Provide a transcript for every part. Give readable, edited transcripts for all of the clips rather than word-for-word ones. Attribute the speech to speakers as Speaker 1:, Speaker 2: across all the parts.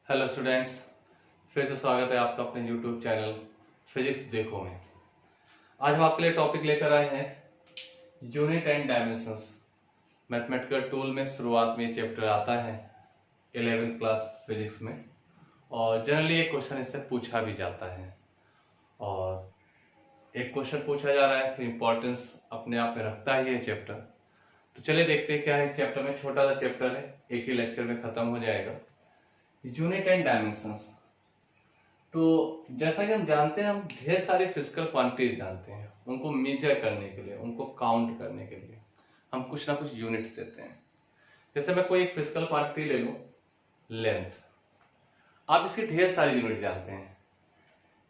Speaker 1: Hello students, फिर से स्वागत है आपका अपने यूट्यूब चैनल फिजिक्स देखो में। आज हम आपके लिए टॉपिक लेकर आए हैं unit and dimensions. Mathematical tool में शुरुआत में चैप्टर आता है 11th क्लास फिजिक्स में, और जनरली एक क्वेश्चन इससे पूछा भी जाता है। और एक क्वेश्चन पूछा जा रहा है तो इम्पोर्टेंस अपने आप में रखता है ये चैप्टर। तो चलिए देखते हैं क्या है चैप्टर में। छोटा सा चैप्टर है, एक ही लेक्चर में खत्म हो जाएगा। Unit and dimensions. तो जैसा कि हम जानते हैं, हम ढेर सारे फिजिकल क्वांटिटीज जानते हैं। उनको मेजर करने के लिए, उनको काउंट करने के लिए हम कुछ ना कुछ यूनिट्स देते हैं। जैसे मैं कोई एक फिजिकल क्वांटिटी ले लूं, लेंथ। आप इसकी ढेर सारी यूनिट जानते हैं,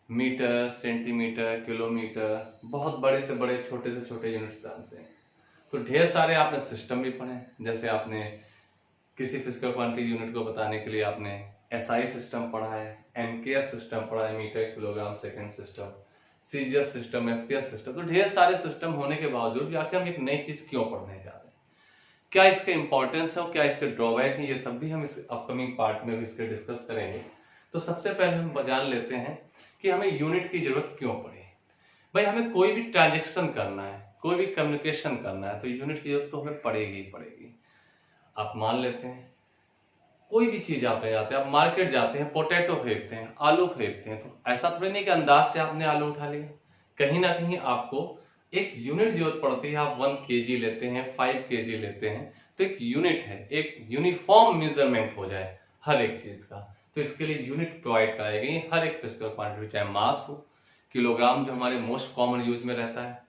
Speaker 1: मीटर, सेंटीमीटर, किलोमीटर, बहुत बड़े से बड़े, छोटे से छोटे यूनिट्स जानते हैं। तो ढेर सारे आपने सिस्टम भी पढ़े, जैसे आपने किसी फिजिकल क्वांटिटी यूनिट को बताने के लिए आपने एसआई सिस्टम पढ़ा है, एमकेएस सिस्टम पढ़ा है, metre kilogram second system, CGS system, FPS system. तो ढेर सारे सिस्टम होने के बावजूद भी आखिर हम एक नई चीज क्यों पढ़ने जा रहे हैं, क्या इसके इंपॉर्टेंस है और क्या इसके ड्रॉबैक है, ये सब भी हम इस अपकमिंग पार्ट में भी इसके डिस्कस करेंगे। तो सबसे पहले हम जान लेते हैं कि हमें यूनिट की जरूरत क्यों पड़ी। भाई, हमें कोई भी ट्रांजेक्शन करना है, कोई भी कम्युनिकेशन करना है, तो यूनिट की जरूरत तो हमें पड़ेगी ही पड़ेगी। आप मान लेते हैं कोई भी चीज आप ले जाते हैं, आप मार्केट जाते हैं, पोटैटो खरीदते हैं, आलू खरीदते हैं, तो ऐसा थोड़ी नहीं कि अंदाज से आपने आलू उठा लिया। कहीं ना कहीं आपको एक यूनिट जरूरत पड़ती है। आप 1 kg लेते हैं, 5 kg लेते हैं, तो एक यूनिट है, एक यूनिफॉर्म मेजरमेंट हो जाए हर एक चीज का। तो इसके लिए यूनिट प्रोवाइड कराई गई हर एक फिजिकल क्वांटिटी, चाहे मास हो, किलोग्राम जो हमारे मोस्ट कॉमन यूज में रहता है,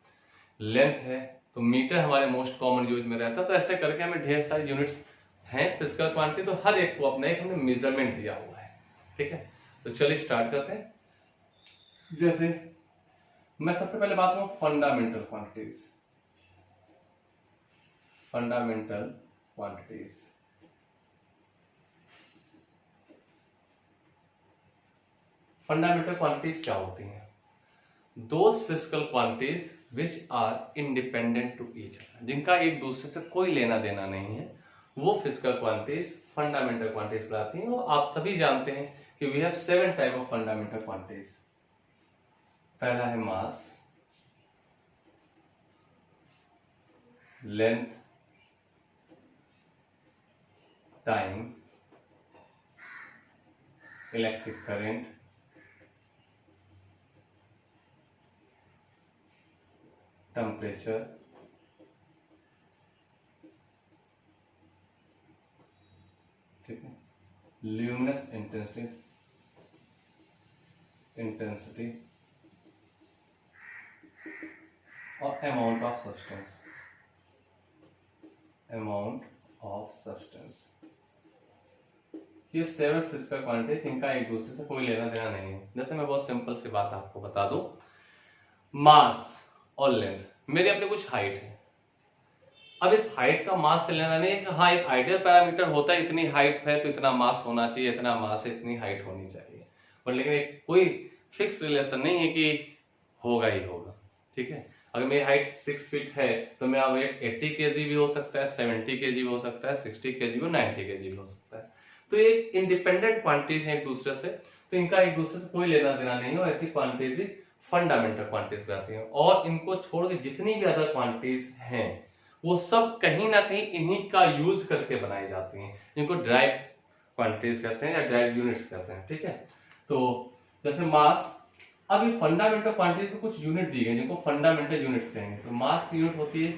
Speaker 1: लेंथ है तो मीटर हमारे मोस्ट कॉमन यूज में रहता है। तो ऐसे करके हमें ढेर सारे यूनिट्स हैं फिजिकल क्वांटिटी, तो हर एक को अपना एक हमने मेजरमेंट दिया हुआ है। ठीक है, तो चलिए स्टार्ट करते हैं। जैसे मैं सबसे पहले बात करूं fundamental quantities. Fundamental quantities, fundamental quantities क्या होती हैं? Those physical quantities which are independent to each other, जिनका एक दूसरे से कोई लेना देना नहीं है, वो फिजिकल क्वांटिटीज फंडामेंटल क्वांटिटीज कहलाती हैं। और आप सभी जानते हैं कि we have 7 type of fundamental quantities. पहला है mass, length, time, electric current, temperature, ठीक है, ल्यूमिनस इंटेंसिटी और अमाउंट ऑफ सब्सटेंस। ये 7 फिजिकल क्वांटिटी जिनका एक दूसरे से कोई लेना देना नहीं है। जैसे मैं बहुत सिंपल सी बात आपको बता दूं, मास और लेंथ, मेरी अपनी कुछ हाइट है। अब इस हाइट का मास से लेना नहीं है कि हाँ एक आइडियल पैरामीटर होता है, इतनी हाइट है तो इतना मास होना चाहिए, इतना मास है इतनी हाइट होनी चाहिए, पर लेकिन एक कोई फिक्स रिलेशन नहीं है कि होगा ही होगा। ठीक है, अगर मेरी हाइट 6 फीट है तो मेरा वेट 80 kg भी हो सकता है, 70 kg भी हो सकता है, 60 kg भी, 90 kg भी हो सकता है। तो ये इंडिपेंडेंट क्वांटिटीज हैं एक दूसरे से, तो इनका एक दूसरे से कोई लेना देना नहीं है। ऐसी क्वांटिटीज फंडामेंटल क्वांटिटीज कहती हैं। और इनको छोड़ के जितनी भी अदर क्वांटिटीज हैं वो सब कहीं ना कहीं इन्हीं का यूज करके बनाई जाती हैं, जिनको ड्राइव क्वांटिटीज कहते हैं या ड्राइव यूनिट्स कहते हैं। ठीक है, तो जैसे मास, अब ये फंडामेंटल क्वांटिटीज को कुछ यूनिट दी गई जिनको फंडामेंटल यूनिट्स कहेंगे। तो मास की यूनिट होती है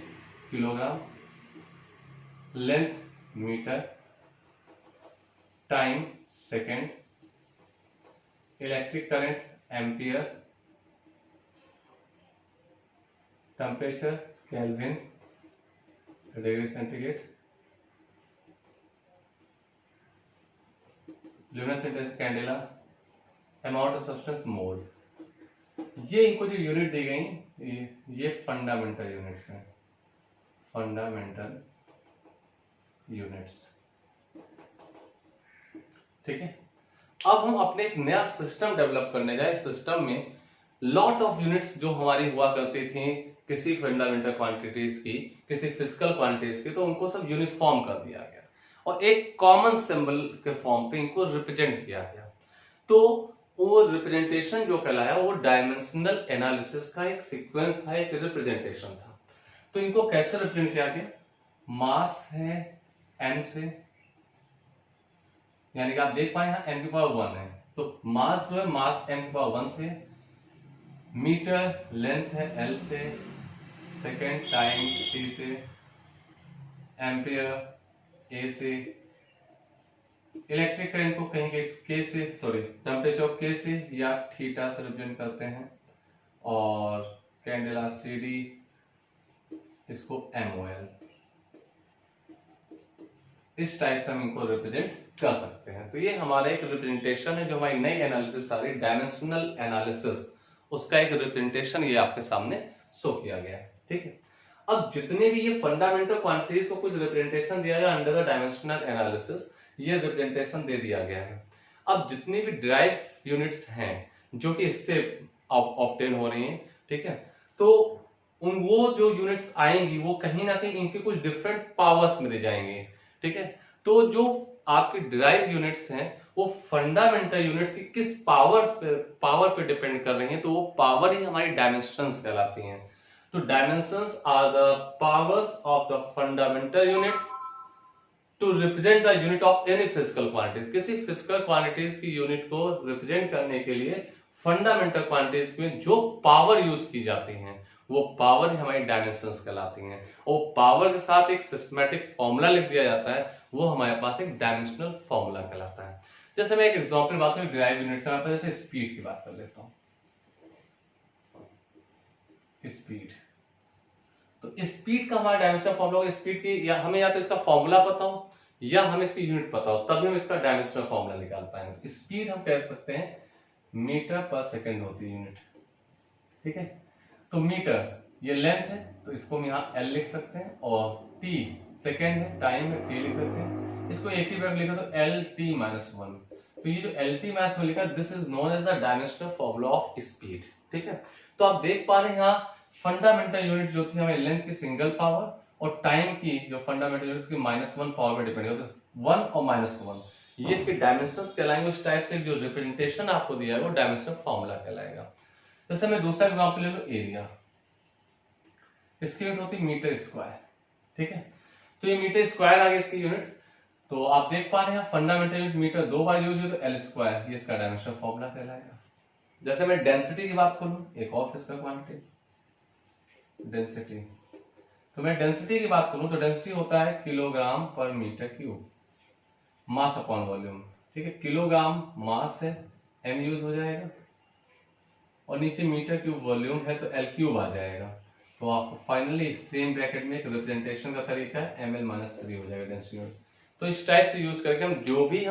Speaker 1: kilogram, length metre, time second, electric current ampere, temperature kelvin degree centigrade, luminous intensity candela, amount of substance mole. ये इनको जो यूनिट दी गई ये फंडामेंटल यूनिट्स हैं, फंडामेंटल यूनिट्स। ठीक है, अब हम अपने एक नया सिस्टम डेवलप करने जाए। सिस्टम में लॉट ऑफ यूनिट्स जो हमारी हुआ करती थी किसी फंडामेंटल क्वांटिटीज की, किसी फिजिकल क्वांटिटीज की, तो उनको सब यूनिफॉर्म कर दिया गया। और एक कॉमन सिंबल के फॉर्म पे इनको रिप्रेजेंट किया गया। तो वो रिप्रेजेंटेशन जो कहलाया वो डायमेंशनल एनालिसिस का एक सीक्वेंस था, एक रिप्रेजेंटेशन था। तो इनको कैसे रिप्रेजेंट किया गया, मास है m से, यानी कि आप देख पाए यहां m की पावर 1 है, तो मास जो है मास m की पावर 1 से, मीटर लेंथ है l से, सेकेंड टाइम t से, एम्पियर a से, इलेक्ट्रिक करंट को कहेंगे k से, सॉरी टेम्परेचर k से या थीटा से रिप्रेजेंट करते हैं, और कैंडेला CD इसको MOL, इस टाइप से हम इनको रिप्रेजेंट कर सकते हैं। तो ये हमारा एक रिप्रेजेंटेशन है, जो हमारी नई एनालिसिस सारी डायमेंशनल एनालिसिस, उसका एक रिप्रेजेंटेशन ये आपके सामने शो किया गया है। ठीक है, अब जितने भी ये फंडामेंटल क्वांटिटीज को कुछ रिप्रेजेंटेशन दिया गया अंडर द डायमेंशनल एनालिसिस, ये रिप्रेजेंटेशन दे दिया गया है। अब जितनी भी ड्राइव यूनिट्स हैं जो कि इससे ऑब्टेन हो रही हैं, ठीक है, तो उन वो जो यूनिट्स आएंगी वो कहीं ना कहीं इनके कुछ डिफरेंट पावर्स मिले जाएंगे। ठीक है, तो जो आपकी डिराइव यूनिट्स हैं वो फंडामेंटल यूनिट्स की किस पावर पे डिपेंड कर रही हैं, तो वो पावर ही हमारी डायमेंशंस कहलाती हैं। तो dimensions are the powers of the fundamental units to represent the unit of any physical quantities. किसी फिजिकल क्वांटिटीज की यूनिट को रिप्रेजेंट करने के लिए फंडामेंटल क्वांटिटीज में जो पावर यूज की जाती हैं वो पावर ही हमारी डायमेंशंस कहलाती हैं, और पावर के साथ एक सिस्टमैटिक फॉर्मूला लिख दिया जाता है, वो हमारे पास एक डायमेंशनल फॉर्मूला कहलाता है। जैसे मैं एक एग्जांपल बात करूं डिराइव यूनिट से, मैं जैसे स्पीड की बात कर लेता हूं। स्पीड, तो स्पीड का हमारा डायमेंशनल फॉर्मूला, स्पीड की या हमें या तो इसका फॉर्मूला पता हो या हमें इसकी यूनिट पता हो, तभी हम इसका डायमेंशनल फॉर्मूला निकाल पाएंगे। स्पीड हम कह सकते हैं मीटर पर सेकंड होती है यूनिट। ठीक है, तो मीटर ये लेंथ है, तो इसको हम यहाँ L लिख सकते हैं, और T सेकेंड है, टाइम है, T लिख सकते हैं। इसको एक ही बार लिखा तो LT-1। तो ये जो LT-1 लिखा, this is known as the dimensional formula of speed. ठीक है, तो आप देख पा रहे हैं यहाँ फंडामेंटल यूनिट जो थी हमें लेंथ की सिंगल पावर, और टाइम की जो फंडामेंटल यूनिट की -1 पावर में डिपेंड करता है, 1 और -1, ये इसके डायमेंशंस कहलाएंगे। उस टाइप से जो रिप्रेजेंटेशन आपको दिया है वो डायमेंशनल फॉर्मूला कहलाएगा। जैसे मैं दूसरा एग्जांपल ले लो, एरिया, इसकी यूनिट होती है मीटर स्क्वायर। ठीक है, तो ये मीटर स्क्वायर आ गया इसकी यूनिट। तो आप देख पा रहे हैं फंडामेंटल यूनिट मीटर दो बार यूज हो तो L स्क्वायर, ये इसका डायमेंशनल फॉर्मूला कहलाएगा। जैसे मैं डेंसिटी की बात करूं, एक और फिजिकल क्वांटिटी डेंसिटी, तो मैं डेंसिटी की बात करूं तो डेंसिटी होता है किलोग्राम पर metre cube, mass upon volume. ठीक है, किलोग्राम मास है, m यूज हो जाएगा, और नीचे मीटर क्यूब वॉल्यूम है तो L क्यूब आ जाएगा। तो आपको फाइनली सेम ब्रैकेट में एक रिप्रेजेंटेशन का तरीका है, ml-3 हो जाएगा डेंसिटी यूनिट। तो इस टाइप से यूज करके हम जो भी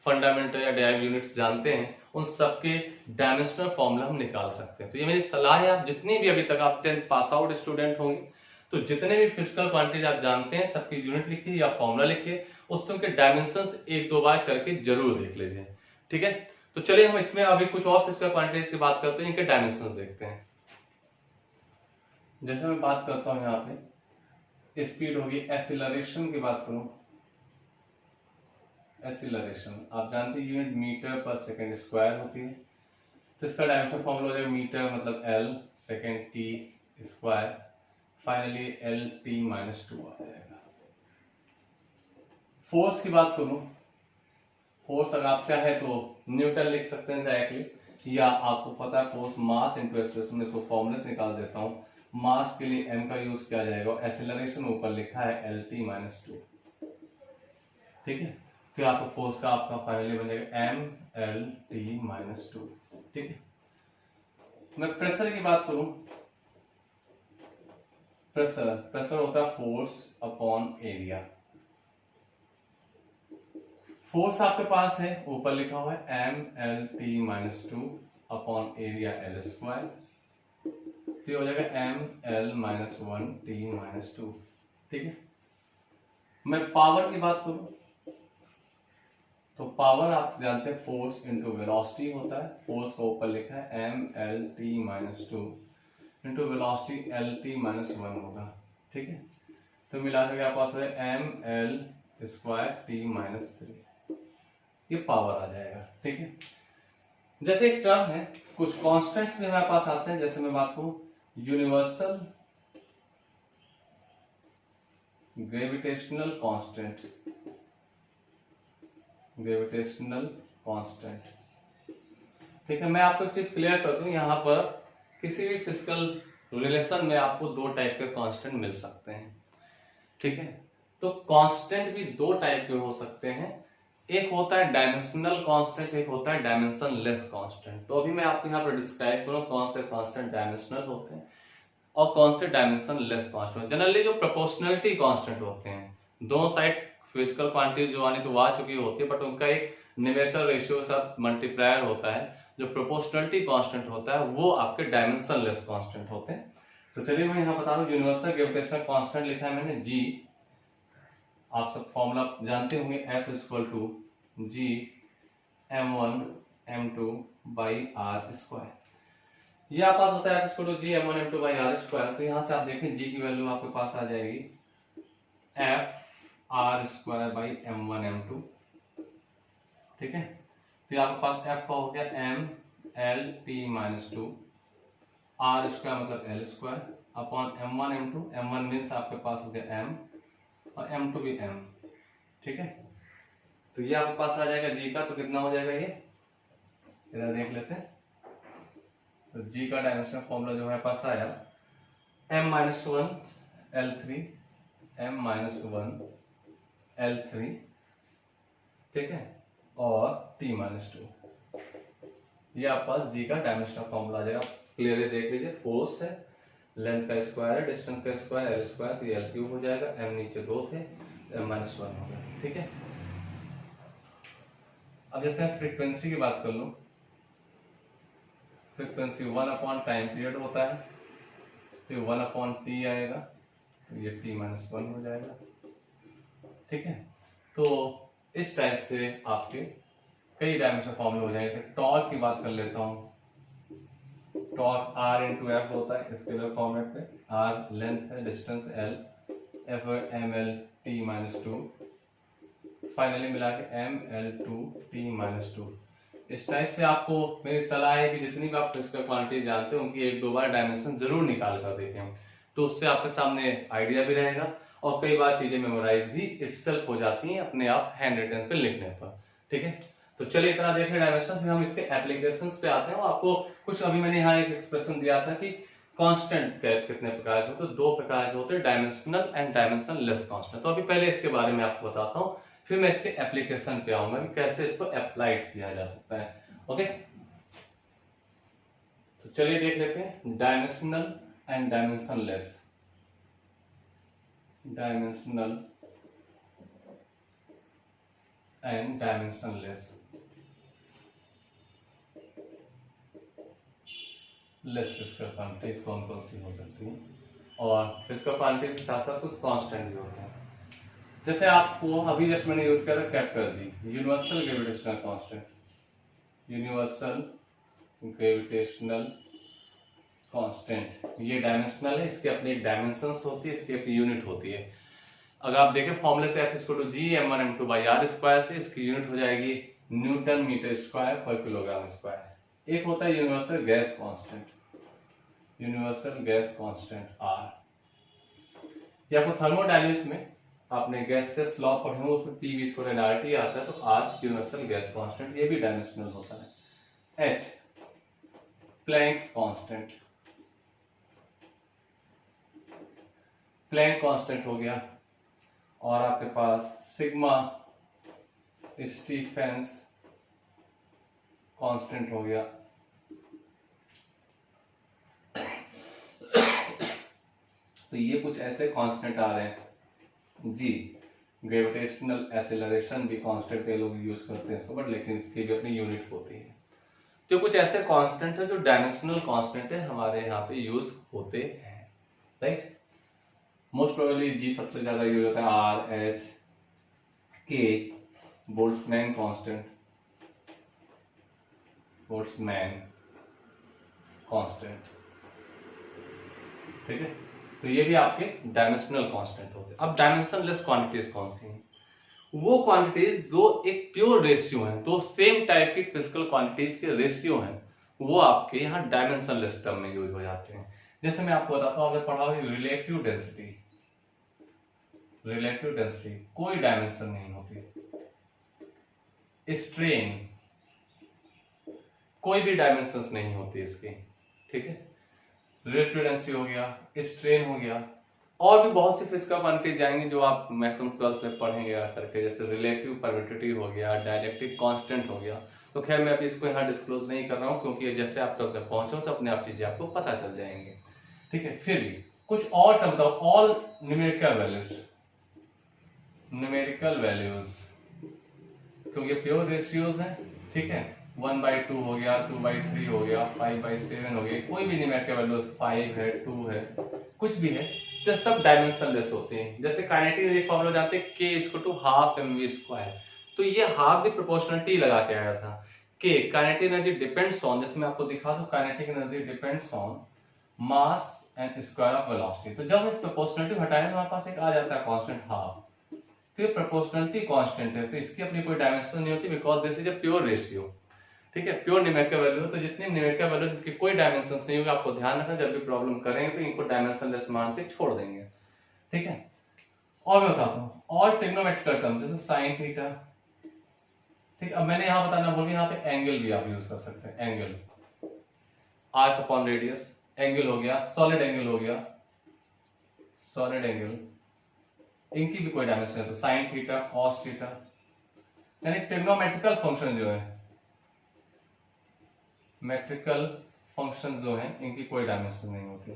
Speaker 1: फंडामेंटल या डिराइव यूनिट्स जानते हैं उन सबके डायमेंशनल फॉर्मूला हम निकाल सकते हैं। तो ये मेरी सलाह है, आप जितनी भी अभी तक आप 10th पास आउट स्टूडेंट होंगे तो जितने भी फिजिकल क्वांटिटीज आप जानते हैं सबकी यूनिट लिखिए या फॉर्मूला लिखिए, उससे उनके डायमेंशंस एक दो बार करके जरूर देख लीजिए। ठीक है, तो चलिए हम इसमें अभी कुछ और फिजिकल क्वांटिटीज की बात करते हैं, इनके डायमेंशंस देखते हैं। जैसे मैं बात करता हूं यहाँ पे स्पीड होगी, एक्सीलरेशन की बात करूं, एक्सीलरेशन आप जानते हैं यूनिट मीटर पर सेकंड स्क्वायर होती है, तो इसका डायमेंशन फॉर्मूला हो जाएगा मीटर मतलब L second T square, finally LT-2 आ जाएगा। फोर्स की बात करूं, फोर्स अगर आप चाहे तो न्यूटन लिख सकते हैं डायरेक्टली, या आपको पता है फोर्स मास इनटू एक्सीलरेशन, में इसको फॉर्मूले से निकाल देता हूं। मास के लिए m का यूज किया जाएगा, एक्सीलरेशन ऊपर लिखा है LT-2। ठीक है, तो आपका फोर्स का आपका फाइनली बन जाएगा MLT-2। ठीक है, मैं प्रेशर की बात करूं, प्रेशर होता है फोर्स अपॉन एरिया। फोर्स आपके पास है, ऊपर लिखा हुआ है MLT-2 upon area L square, तो हो जाएगा ML-1T-2। ठीक है, मैं पावर की बात करूं तो पावर आप जानते हैं फोर्स इंटू वेलोसिटी होता है, फोर्स का ऊपर लिखा है MLT-2 इंटू वेलोसिटी LT-1 होगा। ठीक है, तो मिलाकर के पास है ml²t-3, ये पावर आ जाएगा। ठीक है, जैसे एक टर्म है, कुछ कॉन्स्टेंट्स भी हमारे पास आते हैं। जैसे मैं बात करूं universal gravitational constant, gravitational constant. ठीक है, मैं आपको एक चीज क्लियर कर दूं, यहाँ पर किसी भी फिजिकल रिलेशन में आपको दो टाइप के कांस्टेंट मिल सकते हैं। ठीक है, तो कांस्टेंट भी दो टाइप के हो सकते हैं, एक होता है डायमेंशनल कांस्टेंट, एक होता है डायमेंशन लेस कांस्टेंट। तो अभी मैं आपको यहाँ पर डिस्क्राइब करूँ कौन से कांस्टेंट डायमेंशनल होते हैं और कौन से डायमेंशन लेस कांस्टेंट। जनरली जो प्रोपोर्शनलिटी कांस्टेंट होते हैं, दोनों साइड फिजिकल क्वांटिटी जो आनी तो आ चुकी होती है, बट उनका एक न्यूमेरिकल रेशियो के साथ मल्टीप्लायर होता है। जो प्रोपोर्शनलिटी कांस्टेंट होता है वो आपके डायमेंशन लेस कांस्टेंट होते हैं। तो चलिए मैं यहाँ बता रहा हूँ, यूनिवर्सल ग्रेविटेशनल कांस्टेंट लिखा है मैंने जी, आप सब फॉर्मूला जानते होंगे, F = G m1 m2 by r²। ये आप पास होता है F = G m1 m2 by r²। तो यहां से आप देखें G की वैल्यू आपके पास आ जाएगी F r² by m1 m2। ठीक है, तो आपके पास F का हो गया m l t-2, r² मतलब l² upon m1 m2, m1 means आपके पास हो गया m और m2 भी m। ठीक है, तो ये आपके पास आ जाएगा G का, तो कितना हो जाएगा ये, इधर देख लेते हैं। तो G का डायमेंशनल फॉर्मूला जो हमारे पास आया m-1 l3, m-1 l3, ठीक है, और t-2, ये आपके पास G का डायमेंशनल फॉर्मूला आ जाएगा। क्लियरली देख लीजिए, फोर्स है, लेंथ का स्क्वायर है, डिस्टेंस का स्क्वायर l², तो ये l³ हो जाएगा, m नीचे 2 थे, m-1 हो गया। ठीक है, अब जैसे फ्रीक्वेंसी की बात कर लूं, फ्रीक्वेंसी 1 टाइम पीरियड होता है, तो 1/t आएगा, तो ये t-1 हो जाएगा। ठीक है, तो इस टाइप से आपके कई डायमेंशन फॉर्मूले हो जाएंगे। टॉर्क की बात कर लेता हूं, टॉर्क R × F होता है स्केलर फॉर्मेट पे, R लेंथ है, distance L, F ml t-2, finally मिला के ml2 t-2। इस टाइप से आपको मेरी सलाह है कि जितनी भी आप फिजिकल क्वांटिटी जानते हो उनकी एक दो बार डायमेंशन जरूर निकाल कर देखें, तो उससे आपके सामने आइडिया भी रहेगा और कई बार चीजें मेमोराइज भी इटसेल्फ हो जाती हैं अपने आप हैंड रिटन पे लिखने पर। ठीक है, तो चलिए इतना देख रहे डायमेंशन, फिर हम इसके एप्लीकेशंस पे आते हैं। आपको कुछ अभी मैंने यहाँ एक एक्सप्रेशन दिया था कि कांस्टेंट कितने प्रकार के होते हैं, 2 प्रकार के होते हैं, dimensional and dimension less constant. तो अभी पहले इसके बारे में आपको बताता हूँ, फिर मैं इसके एप्लीकेशन पे आऊंगा कि कैसे इसको अप्लाइड किया जा सकता है। ओके, तो चलिए देख लेते हैं dimensional and dimension less. Dimensional and dimension less, less physical quantities कौन कौन सी हो सकती हैं, और फिजिकल क्वांटिटी के साथ साथ कुछ कांस्टेंट भी होते हैं। जैसे आपको अभी जस्ट मैंने यूज किया था capital G, universal gravitational constant, universal gravitational constant, ये डायमेंशनल है, इसके अपनी एक डायमेंशंस होती है, इसकी अपनी यूनिट होती है। अगर आप देखें फॉर्मूले से F = G m1 m2 by r² से इसकी यूनिट हो जाएगी न्यूटन मीटर स्क्वायर पर किलोग्राम स्क्वायर। एक होता है universal gas constant, universal gas constant R। या आपको थर्मोडायनामिक्स में आपने गैसेस लॉ पढ़े हो, उसमें P = रेनाल्टी आता है, तो R यूनिवर्सल गैस कांस्टेंट, ये भी डायमेंशनल होता है। H Planck's constant, Planck constant हो गया, और आपके पास सिग्मा स्टीफेंस कांस्टेंट हो गया। तो ये कुछ ऐसे कांस्टेंट आ रहे हैं जी। ग्रेविटेशनल एक्सेलरेशन भी कांस्टेंट के लोग यूज करते हैं इसको, बट लेकिन इसकी भी अपनी यूनिट होती है। तो कुछ ऐसे कांस्टेंट है जो डायमेंशनल कांस्टेंट है, हमारे यहाँ पे यूज होते हैं, राइट। मोस्ट प्रोबेबली जी सबसे ज्यादा यूज होता है, R H K Boltzmann constant, Boltzmann constant, ठीक है। तो ये भी आपके डायमेंशनल कांस्टेंट होते हैं। अब डायमेंशनलेस क्वांटिटीज कौन सी हैं? वो क्वांटिटीज जो एक प्योर रेशियो है, तो सेम टाइप की फिजिकल क्वांटिटीज के रेशियो हैं, वो आपके यहाँ डायमेंशनलेस टर्म में यूज हो जाते हैं। जैसे मैं आपको बताता हूँ, आपने पढ़ा होगा रिलेटिव डेंसिटी। रिलेटिव डेंसिटी कोई डायमेंशन नहीं होती। स्ट्रेन कोई भी डायमेंशंस नहीं होती इसकी, ठीक है। रिलेटिव डेंसिटी हो गया, स्ट्रेन हो गया, और भी बहुत सी फिजिकल क्वांटिटीज जाएंगे जो आप मैक्सिमम 12th में पढ़ेंगे करके, जैसे रिलेटिव परमिटिविटी हो गया, डायलेक्ट्रिक कांस्टेंट हो गया। तो खैर मैं अभी इसको यहाँ डिस्क्लोज नहीं कर रहा हूँ, क्योंकि जैसे आप 12th में पहुंचो तो अपने आप चीजें आपको पता चल जाएंगे, ठीक है। फिर भी कुछ और टर्म बताओ, all numerical values, numerical values, क्योंकि प्योर रेशियोज है, ठीक है। 1/2 हो गया, 2/3 हो गया, 5/7 हो गया, कोई भी न्यूमेरिकल वैल्यूज 5 है, 2 है, कुछ भी है, तो सब डायमेंशनलेस होते हैं। जैसे काइनेटिक एक फॉर्मूला जानते हैं, k = ½ mv², तो ये हाफ भी प्रोपोर्शनलिटी लगा के आया था। k kinetic energy depends on, जैसे मैं आपको दिखा दूं, kinetic energy depends on mass and square of velocity. तो जब हम इस प्रोपोर्शनलिटी हटाएं तो हमारे पास एक आ जाता है कांस्टेंट हाफ। तो ये प्रोपोर्शनलिटी कांस्टेंट है, तो इसकी अपनी कोई डायमेंशन नहीं होती, because this is a pure ratio, ठीक है। प्योर न्यूमेरिकल वैल्यू, तो जितनी न्यूमेरिकल वैल्यूज की कोई डायमेंशंस नहीं होगी। आपको ध्यान रखना, जब भी प्रॉब्लम करेंगे तो इनको डायमेंशनलेस मान के छोड़ देंगे, ठीक है। और मैं बताता हूँ, और ट्रिग्नोमेट्रिकल टर्म्स जैसे साइन थीटा, ठीक। अब मैंने यहाँ बताना बोली, यहाँ पे एंगल भी आप यूज कर सकते हैं। Angle arc upon radius, angle हो गया, सॉलिड एंगल हो गया, सॉलिड एंगल, इनकी भी कोई डायमेंशन है, तो साइन थीटा, कॉस थीटा, यानी ट्रिग्नोमेट्रिकल फंक्शन जो है, मेट्रिकल फंक्शन जो है, इनकी कोई डायमेंशन नहीं होती,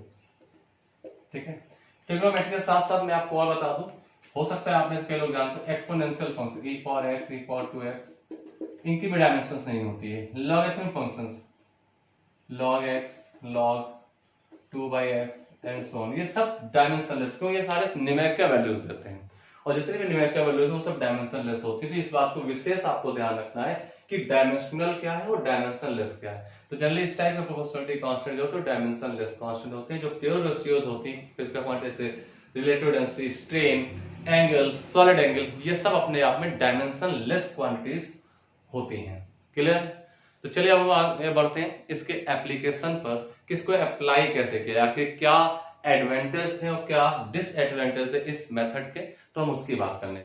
Speaker 1: ठीक है। ट्रिग्नोमेट्री के साथ साथ मैं आपको और बता दूं, हो सकता है आप में से कई लोग जानते हो एक्सपोनेंशियल फंक्शन, e⁴x, e⁴2x, इनकी भी डायमेंशंस नहीं होती है। Logarithmic functions, log x, log 2/x and so on, ये सब डायमेंशनलेस, क्यों? ये सारे न्यूमेरिकल वैल्यूज देते हैं, और जितने भी न्यूमेरिकल वैल्यूज वो सब डायमेंशनलेस होती है। तो इस बात को विशेष आपको ध्यान रखना है कि डायमेंशनल क्या है और डायमेंशनलेस क्या है। तो जनरली इस टाइप के प्रोपोर्शनलिटी कांस्टेंट जो होते हैं डायमेंशनलेस कांस्टेंट होते हैं। जो प्योर रेशियोज होती है फिजिकल क्वांटिटी से, relative density, strain, angle, solid angle, ये सब अपने आप में डायमेंशनलेस क्वांटिटीज होती हैं। क्लियर? तो चलिए अब हम आगे बढ़ते हैं इसके एप्लीकेशन पर, किसको अप्लाई कैसे किया, आखिर क्या एडवांटेज थे और क्या डिसएडवांटेज है इस मेथड के, तो हम उसकी बात करने